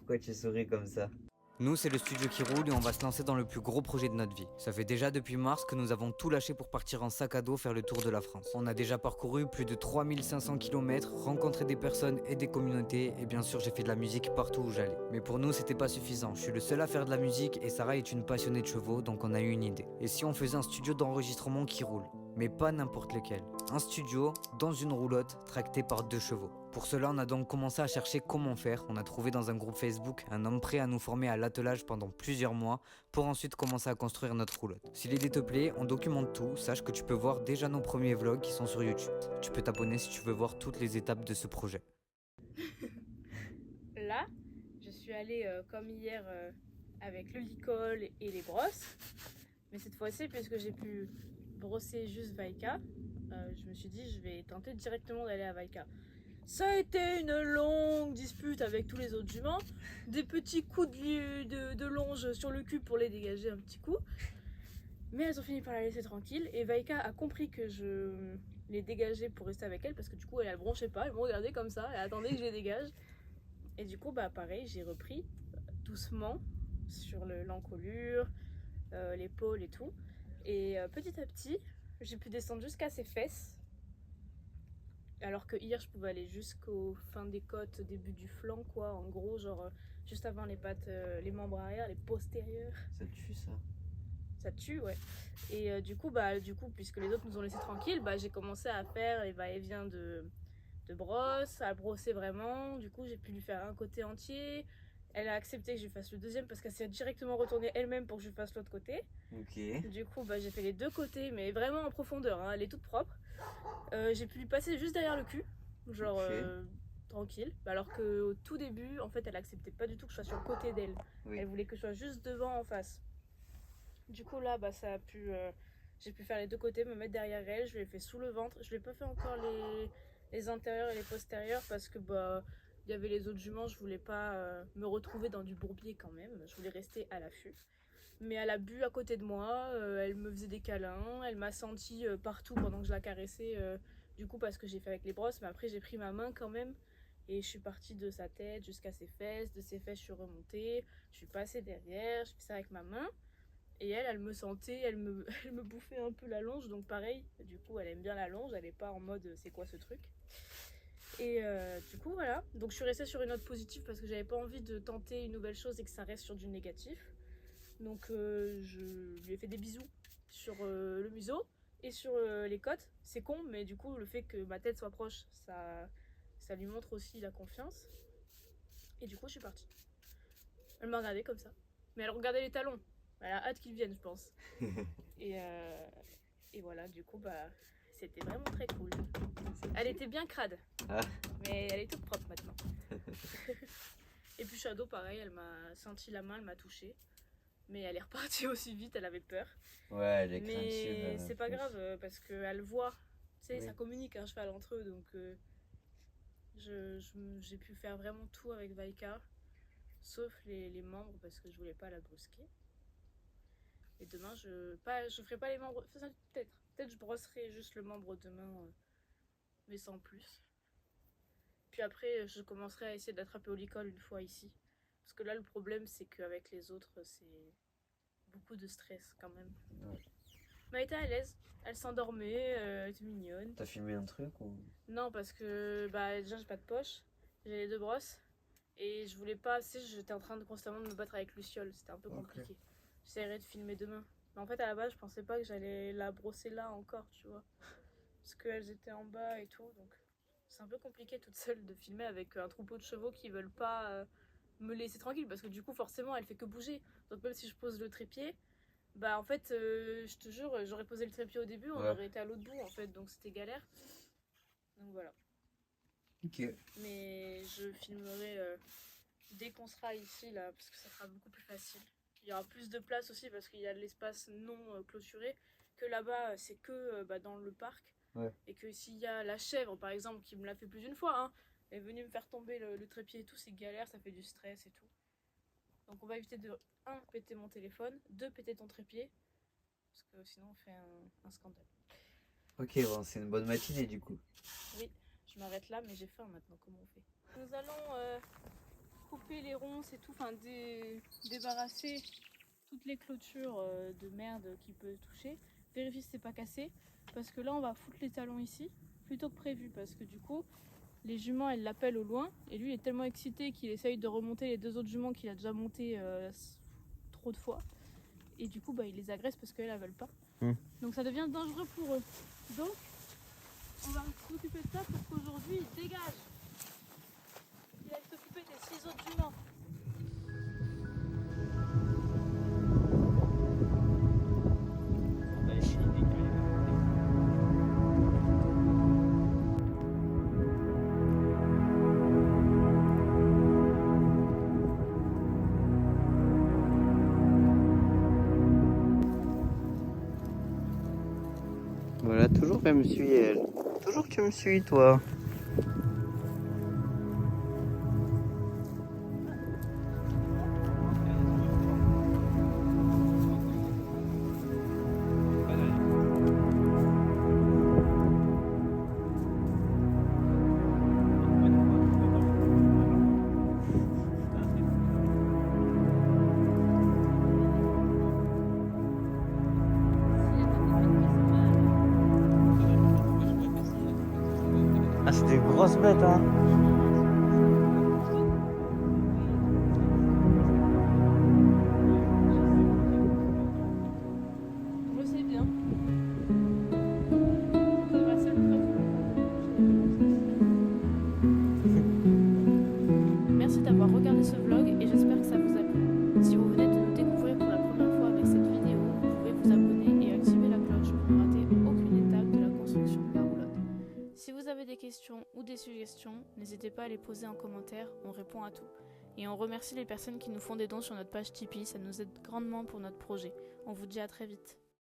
Pourquoi tu souris comme ça? Nous, c'est le studio qui roule et on va se lancer dans le plus gros projet de notre vie. Ça fait déjà depuis mars que nous avons tout lâché pour partir en sac à dos faire le tour de la France. On a déjà parcouru plus de 3500 km, rencontré des personnes et des communautés et bien sûr j'ai fait de la musique partout où j'allais. Mais pour nous, c'était pas suffisant. Je suis le seul à faire de la musique et Sarah est une passionnée de chevaux donc on a eu une idée. Et si on faisait un studio d'enregistrement qui roule? Mais pas n'importe lequel. Un studio dans une roulotte tractée par 2 chevaux. Pour cela, on a donc commencé à chercher comment faire. On a trouvé dans un groupe Facebook un homme prêt à nous former à l'attelage pendant plusieurs mois pour ensuite commencer à construire notre roulotte. Si l'idée te plaît, on documente tout. Sache que tu peux voir déjà nos premiers vlogs qui sont sur YouTube. Tu peux t'abonner si tu veux voir toutes les étapes de ce projet. Là, je suis allée comme hier avec le licol et les brosses. Mais cette fois-ci, puisque j'ai pu brosser juste Vaika, je me suis dit je vais tenter directement d'aller à Vaika. Ça a été une longue dispute avec tous les autres juments, des petits coups de longe sur le cul pour les dégager un petit coup. Mais elles ont fini par la laisser tranquille et Vaika a compris que je les dégageais pour rester avec elle parce que du coup elle bronchait pas, elle me regardait comme ça, elle attendait que je les dégage. Et du coup bah pareil, j'ai repris doucement sur l'encolure, l'épaule et tout. Et petit à petit, j'ai pu descendre jusqu'à ses fesses. Alors que hier, je pouvais aller jusqu'au fin des côtes, début du flanc, quoi. En gros, genre juste avant les pattes, les membres arrière, les postérieurs. Ça tue ça. Ça tue, ouais. Et du coup, puisque les autres nous ont laissé tranquilles, bah, j'ai commencé à faire les va-et-vient de brosse, à brosser vraiment. Du coup, j'ai pu lui faire un côté entier. Elle a accepté que je fasse le deuxième parce qu'elle s'est directement retournée elle-même pour que je fasse l'autre côté. Ok. Du coup, bah, j'ai fait les deux côtés, mais vraiment en profondeur, hein. Elle est toute propre. J'ai pu lui passer juste derrière le cul, genre Ok. tranquille. Alors qu'au tout début, en fait, elle acceptait pas du tout que je sois sur le côté d'elle. Oui. Elle voulait que je sois juste devant en face. Du coup, là, bah, j'ai pu faire les deux côtés, me mettre derrière elle. Je lui ai fait sous le ventre. Je lui ai pas fait encore les intérieurs et les postérieurs parce que bah il y avait les autres juments. Je voulais pas me retrouver dans du bourbier quand même. Je voulais rester à l'affût. Mais elle a bu à côté de moi, elle me faisait des câlins, elle m'a senti partout pendant que je la caressais, du coup parce que j'ai fait avec les brosses, mais après j'ai pris ma main quand même et je suis partie de sa tête jusqu'à ses fesses, de ses fesses je suis remontée, je suis passée derrière, je fais ça avec ma main et elle me sentait, elle me bouffait un peu la longe, donc pareil, du coup elle aime bien la longe, elle est pas en mode c'est quoi ce truc. Et du coup voilà, donc je suis restée sur une note positive parce que j'avais pas envie de tenter une nouvelle chose et que ça reste sur du négatif. Donc je lui ai fait des bisous sur le museau et sur les côtes. C'est con, mais du coup, le fait que ma tête soit proche, ça lui montre aussi la confiance. Et du coup, je suis partie. Elle m'a regardé comme ça. Mais elle regardait les talons. Elle a hâte qu'ils viennent, je pense. Et, euh, et voilà, du coup, bah, c'était vraiment très cool. Elle était bien crade. Ah. Mais elle est toute propre maintenant. Et puis Shadow, pareil, elle m'a senti la main, elle m'a touchée. Mais elle est repartie aussi vite, elle avait peur. Ouais, elle est craintive. Mais c'est pas grave parce qu'elle voit, tu sais, Oui. ça communique un cheval entre eux, donc j'ai pu faire vraiment tout avec Vaika, sauf les membres parce que je voulais pas la brusquer. Et demain, je ferai pas les membres, enfin, peut-être je brosserai juste le membre demain, mais sans plus. Puis après, je commencerai à essayer d'attraper au licol une fois ici. Parce que là, le problème, c'est qu'avec les autres, c'est beaucoup de stress quand même. Ouais. Mais elle était à l'aise, elle s'endormait, elle était mignonne. T'as filmé un truc ou? Non, parce que bah, déjà, j'ai pas de poche, j'ai les deux brosses. Et je voulais pas, tu sais, j'étais en train de constamment de me battre avec Luciole, c'était un peu compliqué. J'essaierai de filmer demain. Mais en fait, à la base, je pensais pas que j'allais la brosser là encore, tu vois. Parce qu'elles étaient en bas et tout, donc c'est un peu compliqué toute seule de filmer avec un troupeau de chevaux qui veulent pas me laisser tranquille. Parce que du coup, forcément, elle fait que bouger. Donc même si je pose le trépied, bah en fait, je te jure, j'aurais posé le trépied au début, on aurait été à l'autre bout en fait, donc c'était galère. Donc voilà. Ok. Mais je filmerai dès qu'on sera ici là, parce que ça sera beaucoup plus facile. Il y aura plus de place aussi parce qu'il y a de l'espace non clôturé. Que là-bas, c'est que dans le parc. Ouais. Et que s'il y a la chèvre par exemple, qui me l'a fait plus d'une fois, hein, elle est venue me faire tomber le trépied et tout, c'est galère, ça fait du stress et tout. Donc on va éviter de 1 péter mon téléphone, 2 péter ton trépied, parce que sinon on fait un scandale. Ok, bon, c'est une bonne matinée du coup. Oui, je m'arrête là, mais j'ai faim maintenant, comment on fait? Nous allons couper les ronces et tout, enfin débarrasser toutes les clôtures de merde qui peut toucher. Vérifier si c'est pas cassé, parce que là on va foutre les talons ici plutôt que prévu, parce que du coup les juments elles l'appellent au loin et lui il est tellement excité qu'il essaye de remonter les 2 autres juments qu'il a déjà monté trop de fois, et du coup bah il les agresse parce qu'elles ne veulent pas. Donc ça devient dangereux pour eux. Donc on va s'occuper de ça pour qu'aujourd'hui il dégage. Il aille s'occuper des 6 autres juments. Voilà, toujours qu'elle me suit, elle. Toujours que tu me suis, toi. Ah, c'est des grosses bêtes, hein. Moi c'est bien. C'est ma seule preuve. Merci d'avoir regardé ce vlog et j'espère que ça vous a plu. Si vous venez de nous découvrir pour la première fois avec cette vidéo, vous pouvez vous abonner et activer la cloche pour ne rater aucune étape de la construction de la roulotte. Si vous avez des questions ou des suggestions, n'hésitez pas à les poser en commentaire, on répond à tout. Et on remercie les personnes qui nous font des dons sur notre page Tipeee, ça nous aide grandement pour notre projet. On vous dit à très vite.